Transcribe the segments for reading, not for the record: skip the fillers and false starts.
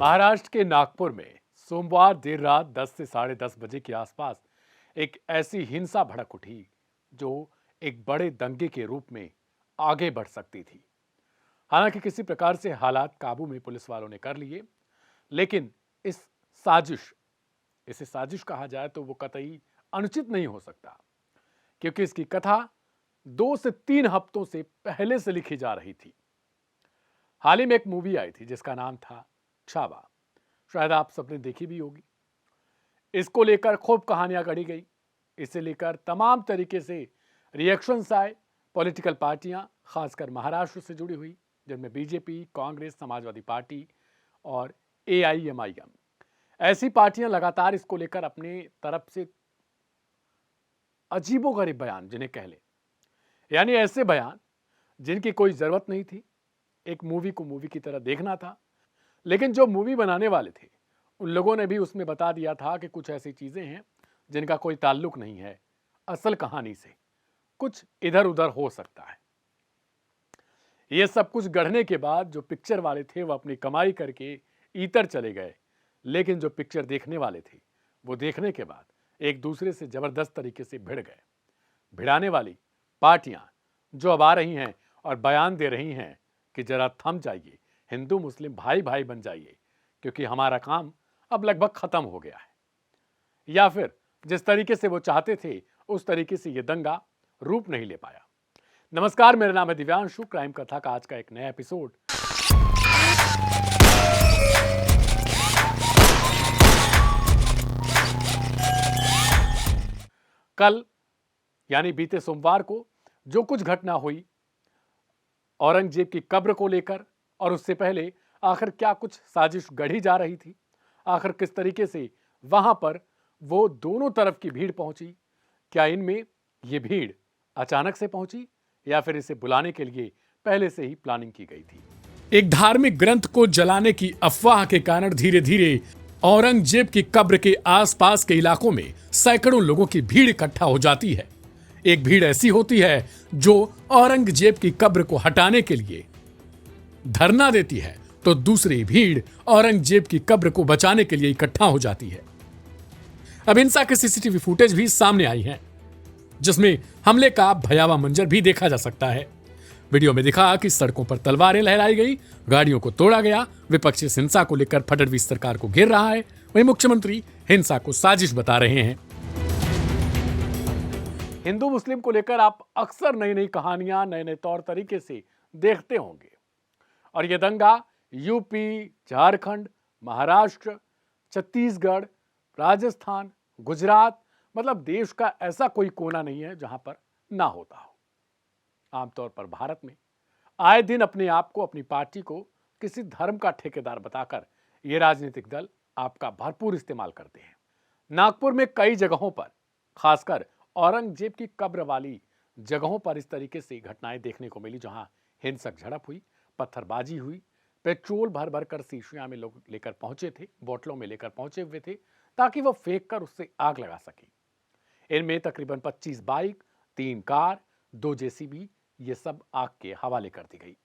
महाराष्ट्र के नागपुर में सोमवार देर रात 10 से साढ़े 10 बजे के आसपास एक ऐसी हिंसा भड़क उठी जो एक बड़े दंगे के रूप में आगे बढ़ सकती थी। हालांकि किसी प्रकार से हालात काबू में पुलिस वालों ने कर लिए, लेकिन इसे साजिश कहा जाए तो वो कतई अनुचित नहीं हो सकता, क्योंकि इसकी कथा 2 से 3 हफ्तों से पहले से लिखी जा रही थी। हाल ही में एक मूवी आई थी जिसका नाम था छावा, शायद आप सबने देखी भी होगी। इसको लेकर खूब कहानियां गढ़ी गई, इसे लेकर तमाम तरीके से रिएक्शंस आए। पॉलिटिकल पार्टियां खासकर महाराष्ट्र से जुड़ी हुई, जिनमें बीजेपी, कांग्रेस, समाजवादी पार्टी और AIMIM, ऐसी पार्टियां लगातार इसको लेकर अपने तरफ से अजीबोगरीब बयान, जिन्हें कह ले, यानी ऐसे बयान जिनकी कोई जरूरत नहीं थी। एक मूवी को मूवी की तरह देखना था, लेकिन जो मूवी बनाने वाले थे उन लोगों ने भी उसमें बता दिया था कि कुछ ऐसी चीजें हैं जिनका कोई ताल्लुक नहीं है असल कहानी से, कुछ इधर उधर हो सकता है। यह सब कुछ गढ़ने के बाद जो पिक्चर वाले थे वो अपनी कमाई करके इतर चले गए, लेकिन जो पिक्चर देखने वाले थे वो देखने के बाद एक दूसरे से जबरदस्त तरीके से भिड़ गए। भिड़ाने वाली पार्टियां जो अब आ रही हैं और बयान दे रही हैं कि जरा थम जाइए, हिंदू मुस्लिम भाई भाई बन जाइए, क्योंकि हमारा काम अब लगभग खत्म हो गया है, या फिर जिस तरीके से वो चाहते थे उस तरीके से ये दंगा रूप नहीं ले पाया। नमस्कार, मेरा नाम है दिव्यांशु। क्राइम कथा का आज का एक नया एपिसोड कल यानी बीते सोमवार को जो कुछ घटना हुई औरंगजेब की कब्र को लेकर, और उससे पहले आखिर क्या कुछ साजिश गढ़ी जा रही थी, आखिर किस तरीके से वहां पर वो दोनों तरफ की भीड़ पहुंची, क्या इनमें ये भीड़ अचानक से पहुंची या फिर इसे बुलाने के लिए पहले से ही प्लानिंग की गई थी। एक धार्मिक ग्रंथ को जलाने की अफवाह के कारण धीरे धीरे औरंगजेब की कब्र के आसपास के इलाकों में सैकड़ों लोगों की भीड़ इकट्ठा हो जाती है। एक भीड़ ऐसी होती है जो औरंगजेब की कब्र को हटाने के लिए धरना देती है, तो दूसरी भीड़ औरंगजेब की कब्र को बचाने के लिए इकट्ठा हो जाती है। अब हिंसा के CCTV फुटेज भी सामने आई हैं, जिसमें हमले का भयावह मंजर भी देखा जा सकता है। वीडियो में दिखा कि सड़कों पर तलवारें लहराई गई, गाड़ियों को तोड़ा गया। विपक्ष इस हिंसा को लेकर फडणवीस सरकार को घेर रहा है, वहीं मुख्यमंत्री हिंसा को साजिश बता रहे हैं। हिंदू मुस्लिम को लेकर आप अक्सर नई नई कहानियां नए नए तौर तरीके से देखते होंगे, और यह दंगा यूपी, झारखंड, महाराष्ट्र, छत्तीसगढ़, राजस्थान, गुजरात, मतलब देश का ऐसा कोई कोना नहीं है जहां पर ना होता हो। आमतौर पर भारत में आए दिन अपने आप को, अपनी पार्टी को किसी धर्म का ठेकेदार बताकर ये राजनीतिक दल आपका भरपूर इस्तेमाल करते हैं। नागपुर में कई जगहों पर, खासकर औरंगजेब की कब्र वाली जगहों पर, इस तरीके से घटनाएं देखने को मिली, जहां हिंसक झड़प हुई, पत्थरबाजी हुई, पेट्रोल भर भर कर शीशियां में लोग लेकर पहुंचे थे, बोतलों में लेकर पहुंचे हुए थे, ताकि वो फेंक कर उससे आग लगा सके। इनमें तकरीबन 25 बाइक, 3 कार, 2 JCB, ये सब आग के हवाले कर दी गई।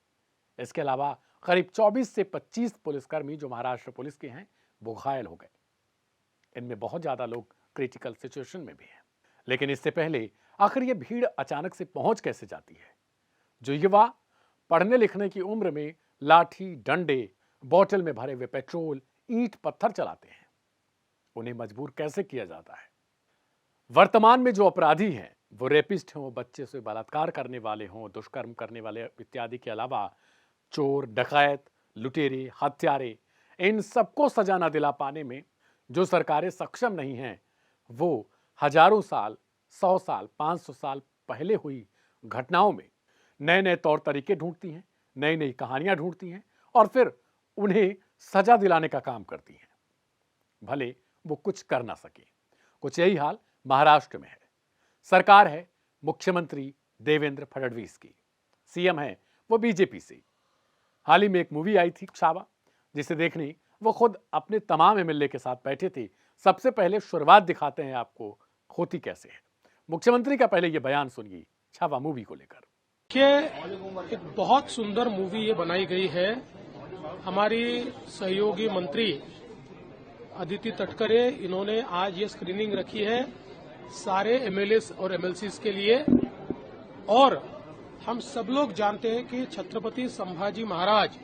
इसके अलावा करीब 24 से 25 पुलिसकर्मी जो महाराष्ट्र पुलिस के हैं वो घायल हो गए। इनमें बहुत ज्यादा लोग क्रिटिकल सिचुएशन में भी हैं। लेकिन इससे पहले आखिर ये भीड़ अचानक से पहुंच कैसे जाती है? जो युवा पढ़ने लिखने की उम्र में लाठी, डंडे, बोतल में भरे हुए पेट्रोल, ईंट, पत्थर चलाते हैं, उन्हें मजबूर कैसे किया जाता है? वर्तमान में जो अपराधी हैं, वो रेपिस्ट हों, बच्चे से बलात्कार करने वाले हों, दुष्कर्म करने वाले इत्यादि के अलावा चोर, डकैत, लुटेरे, हत्यारे, इन सबको सजा न दिला पाने में जो सरकारें सक्षम नहीं हैं, वो हजारों साल, 100 साल, 500 साल पहले हुई घटनाओं में नए नए तौर तरीके ढूंढती हैं, नई नई कहानियां ढूंढती हैं, और फिर उन्हें सजा दिलाने का काम करती हैं, भले वो कुछ कर ना सके। कुछ यही हाल महाराष्ट्र में है। सरकार है मुख्यमंत्री देवेंद्र फडणवीस की, CM है वो बीजेपी से। हाल ही में एक मूवी आई थी छावा, जिसे देखने वो खुद अपने तमाम MLA के साथ बैठे थे। सबसे पहले शुरुआत दिखाते हैं आपको होती कैसे है। मुख्यमंत्री का पहले ये बयान सुनिए छावा मूवी को लेकर। कि एक बहुत सुंदर मूवी ये बनाई गई है हमारी सहयोगी मंत्री अदिति तटकरे, इन्होंने आज ये स्क्रीनिंग रखी है सारे एमएलएस और एमएलसीज के लिए। और हम सब लोग जानते हैं कि छत्रपति संभाजी महाराज,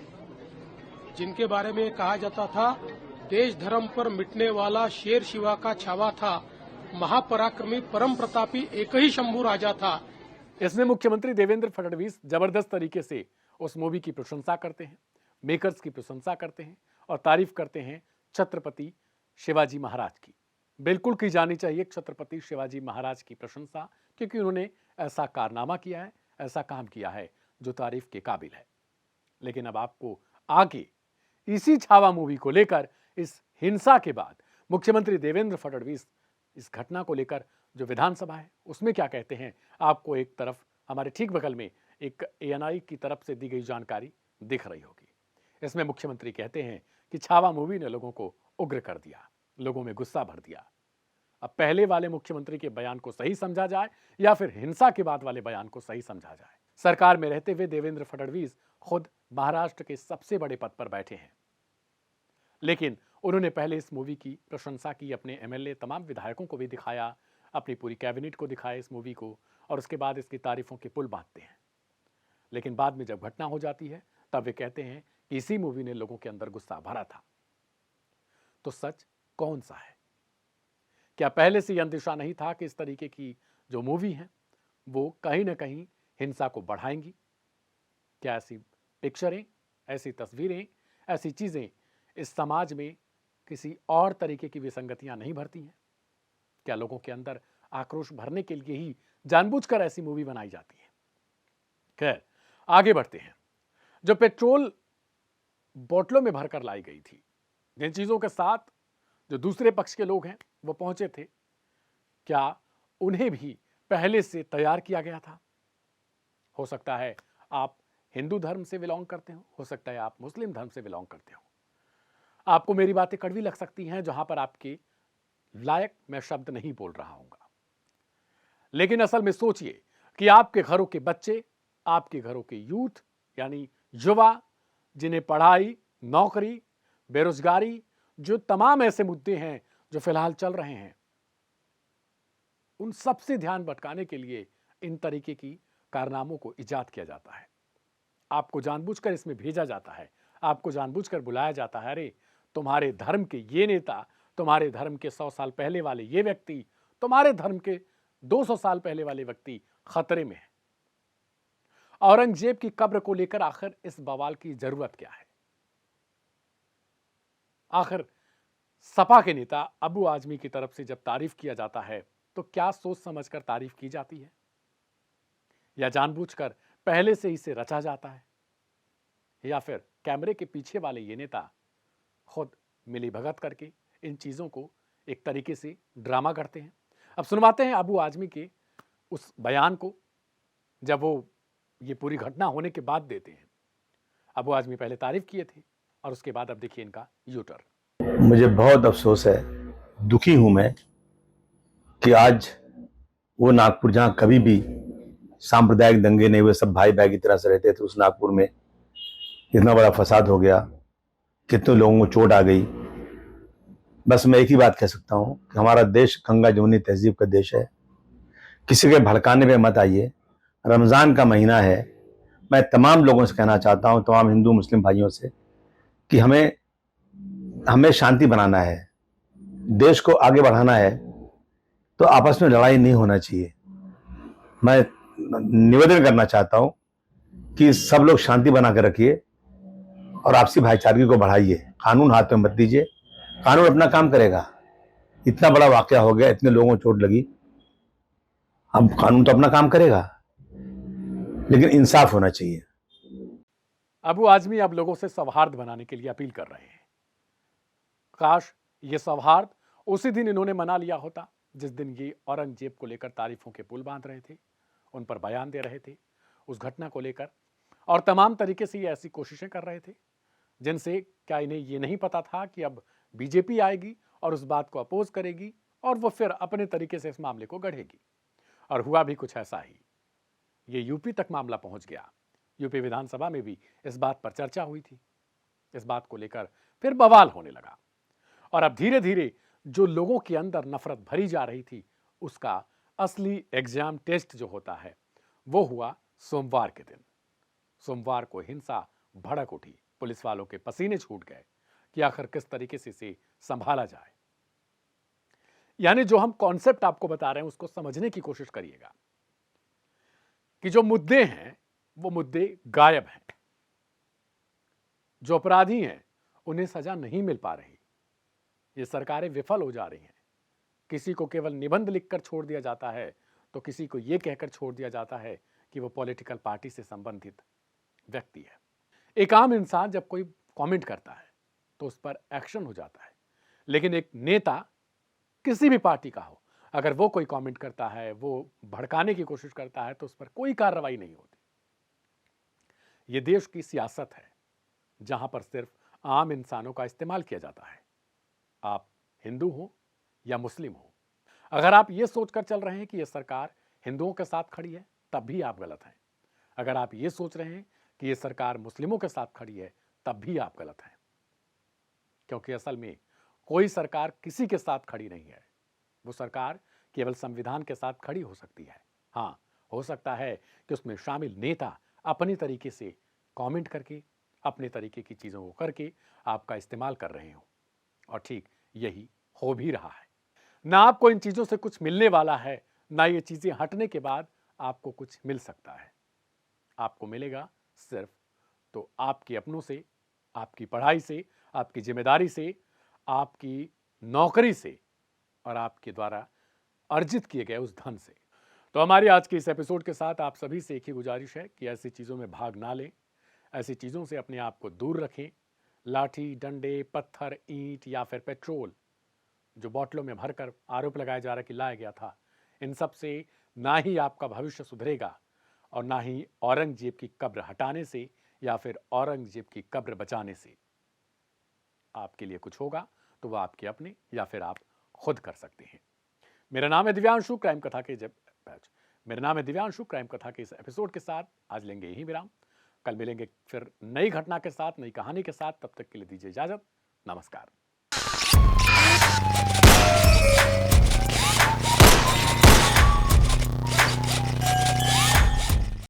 जिनके बारे में कहा जाता था देश धर्म पर मिटने वाला शेर शिवा का छावा था, महापराक्रमी परम प्रतापी एक ही शंभू राजा था। इसमें मुख्यमंत्री देवेंद्र फडणवीस जबरदस्त तरीके से उस मूवी की प्रशंसा करते हैं, मेकर्स की प्रशंसा करते हैं और तारीफ करते हैं छत्रपति शिवाजी महाराज की। बिल्कुल की जानी चाहिए छत्रपति शिवाजी महाराज की प्रशंसा, क्योंकि उन्होंने ऐसा कारनामा किया है, ऐसा काम किया है जो तारीफ के काबिल है। लेकिन अब आपको आगे इसी छावा मूवी को लेकर, इस हिंसा के बाद मुख्यमंत्री देवेंद्र फडणवीस इस घटना को लेकर जो विधानसभा है उसमें क्या कहते हैं, आपको एक तरफ हमारे ठीक बगल में एक एएनआई की तरफ से दी गई जानकारी दिख रही होगी। इसमें मुख्यमंत्री कहते हैं कि छावा मूवी ने लोगों को उग्र कर दिया, लोगों में गुस्सा भर दिया। अब पहले वाले मुख्यमंत्री के बयान को सही समझा जाए या फिर हिंसा के बाद वाले बयान को सही समझा जाए। सरकार में रहते हुए देवेंद्र फडणवीस खुद महाराष्ट्र के सबसे बड़े पद पर बैठे हैं, लेकिन उन्होंने पहले इस मूवी की प्रशंसा की, अपने एमएलए तमाम विधायकों को भी दिखाया, अपनी पूरी कैबिनेट को दिखाया इस मूवी को, और उसके बाद इसकी तारीफों के पुल बांधते हैं। लेकिन बाद में जब घटना हो जाती है तब वे कहते हैं कि इसी मूवी ने लोगों के अंदर गुस्सा भरा था। तो सच कौन सा है? क्या पहले से यह अंदेशा नहीं था कि इस तरीके की जो मूवी है वो कहीं ना कहीं हिंसा को बढ़ाएंगी? क्या ऐसी पिक्चरें, ऐसी तस्वीरें, ऐसी चीजें इस समाज में किसी और तरीके की विसंगतियां नहीं भरती हैं? क्या लोगों के अंदर आक्रोश भरने के लिए ही जानबूझकर ऐसी मूवी बनाई जाती है? खैर, आगे बढ़ते हैं। जो पेट्रोल बोतलों में भरकर लाई गई थी, जिन चीजों के साथ जो दूसरे पक्ष के लोग हैं वो पहुंचे थे, क्या उन्हें भी पहले से तैयार किया गया था? हो सकता है आप हिंदू धर्म से बिलोंग करते हो सकता है आप मुस्लिम धर्म से बिलोंग करते हो। आपको मेरी बातें कड़वी लग सकती हैं, जहां पर आपके लायक मैं शब्द नहीं बोल रहा हूंगा, लेकिन असल में सोचिए कि आपके घरों के बच्चे, आपके घरों के यूथ यानी युवा, जिन्हें पढ़ाई, नौकरी, बेरोजगारी, जो तमाम ऐसे मुद्दे हैं जो फिलहाल चल रहे हैं, उन सब से ध्यान भटकाने के लिए इन तरीके की कारनामों को इजाद किया जाता है। आपको जानबूझकर इसमें भेजा जाता है, आपको जानबूझकर बुलाया जाता है, अरे तुम्हारे धर्म के ये नेता, तुम्हारे धर्म के 100 साल पहले वाले ये व्यक्ति, तुम्हारे धर्म के 200 साल पहले वाले व्यक्ति खतरे में है। औरंगजेब की कब्र को लेकर आखिर इस बवाल की जरूरत क्या है? आखिर सपा के नेता अबू आजमी की तरफ से जब तारीफ किया जाता है तो क्या सोच समझकर तारीफ की जाती है, या जानबूझकर पहले से ही इसे रचा जाता है, या फिर कैमरे के पीछे वाले ये नेता खुद मिलीभगत करके इन चीजों को एक तरीके से ड्रामा करते हैं? अब सुनवाते हैं अबू आजमी के उस बयान को, जब वो ये पूरी घटना होने के बाद देते हैं। अबू आजमी पहले तारीफ किए थे और उसके बाद अब देखिए इनका यूटर्न। मुझे बहुत अफसोस है, दुखी हूं मैं कि आज वो नागपुर जहां कभी भी सांप्रदायिक दंगे नहीं हुए, सब भाई भाई की तरह से रहते थे, उस नागपुर में इतना बड़ा फसाद हो गया, कितने लोगों को चोट आ गई। बस मैं एक ही बात कह सकता हूं कि हमारा देश गंगा जमुनी तहजीब का देश है, किसी के भड़काने पे मत आइए। रमजान का महीना है, मैं तमाम लोगों से कहना चाहता हूं, तमाम हिंदू मुस्लिम भाइयों से, कि हमें शांति बनाना है, देश को आगे बढ़ाना है, तो आपस में लड़ाई नहीं होना चाहिए। मैं निवेदन करना चाहता हूं कि सब लोग शांति बना कर रखिए और आपसी भाईचारगी को बढ़ाइए। कानून हाथ में मत दीजिए, कानून अपना काम करेगा। इतना बड़ा वाकया हो गया, इतने लोगों को चोट लगी, अब कानून तो अपना काम करेगा, लेकिन इंसाफ होना चाहिए। अबू आजमी अब लोगों से सौहार्द बनाने के लिए अपील कर रहे हैं। काश ये सौहार्द उसी दिन इन्होंने मना लिया होता जिस दिन ये औरंगजेब को लेकर तारीफों के पुल बांध रहे थे, उन पर बयान दे रहे थे उस घटना को लेकर, और तमाम तरीके से ये ऐसी कोशिशें कर रहे थे जिनसे क्या इन्हें ये नहीं पता था कि अब बीजेपी आएगी और उस बात को अपोज करेगी और वो फिर अपने तरीके से इस मामले को गढ़ेगी। और हुआ भी कुछ ऐसा ही। ये यूपी तक मामला पहुंच गया। यूपी विधानसभा में भी इस बात पर चर्चा हुई थी। इस बात को लेकर फिर बवाल होने लगा और अब धीरे धीरे जो लोगों के अंदर नफरत भरी जा रही थी उसका असली एग्जाम टेस्ट जो होता है वो हुआ सोमवार के दिन। सोमवार को हिंसा भड़क उठी, पुलिस वालों के पसीने छूट गए कि आखिर किस तरीके से इसे संभाला जाए। यानी जो हम कॉन्सेप्ट आपको बता रहे हैं उसको समझने की कोशिश करिएगा कि जो मुद्दे हैं वो मुद्दे गायब हैं, जो अपराधी हैं उन्हें सजा नहीं मिल पा रही, ये सरकारें विफल हो जा रही हैं। किसी को केवल निबंध लिखकर छोड़ दिया जाता है तो किसी को यह कहकर छोड़ दिया जाता है कि वो पॉलिटिकल पार्टी से संबंधित व्यक्ति है। एक आम इंसान जब कोई कमेंट करता है तो उस पर एक्शन हो जाता है, लेकिन एक नेता किसी भी पार्टी का हो, अगर वो कोई कमेंट करता है, वो भड़काने की कोशिश करता है तो उस पर कोई कार्रवाई नहीं होती। ये देश की सियासत है जहां पर सिर्फ आम इंसानों का इस्तेमाल किया जाता है। आप हिंदू हो या मुस्लिम हो, अगर आप ये सोचकर चल रहे हैं कि यह सरकार हिंदुओं के साथ खड़ी है तब भी आप गलत हैं। अगर आप ये सोच रहे हैं कि यह सरकार मुस्लिमों के साथ खड़ी है तब भी आप गलत हैं, क्योंकि असल में कोई सरकार किसी के साथ खड़ी नहीं है। वो सरकार केवल संविधान के साथ खड़ी हो सकती है। हाँ, हो सकता है कि उसमें शामिल नेता अपनी तरीके से कमेंट करके, अपने तरीके की चीजों को करके आपका इस्तेमाल कर रहे हो, और ठीक यही हो भी रहा है। ना आपको इन चीजों से कुछ मिलने वाला है, ना ये चीजें हटने के बाद आपको कुछ मिल सकता है। आपको मिलेगा सिर्फ तो आपके अपनों से, आपकी पढ़ाई से, आपकी जिम्मेदारी से, आपकी नौकरी से और आपके द्वारा अर्जित किए गए उस धन से। तो हमारी आज के इस एपिसोड के साथ आप सभी से एक ही गुजारिश है कि ऐसी चीजों में भाग ना लें, ऐसी चीजों से अपने आप को दूर रखें। लाठी, डंडे, पत्थर, ईंट या फिर पेट्रोल जो बोतलों में भरकर आरोप लगाया जा रहा कि लाया गया था, इन सब से ना ही आपका भविष्य सुधरेगा और ना ही औरंगजेब की कब्र हटाने से या फिर औरंगजेब की कब्र बचाने से आपके लिए कुछ होगा तो वह आपके अपने या फिर आप खुद कर सकते हैं। मेरा नाम है दिव्यांशु, क्राइम कथा के इस एपिसोड के साथ आज लेंगे यही विराम। कल मिलेंगे फिर नई घटना के साथ, नई कहानी के साथ। तब तक के लिए दीजिए इजाजत। नमस्कार।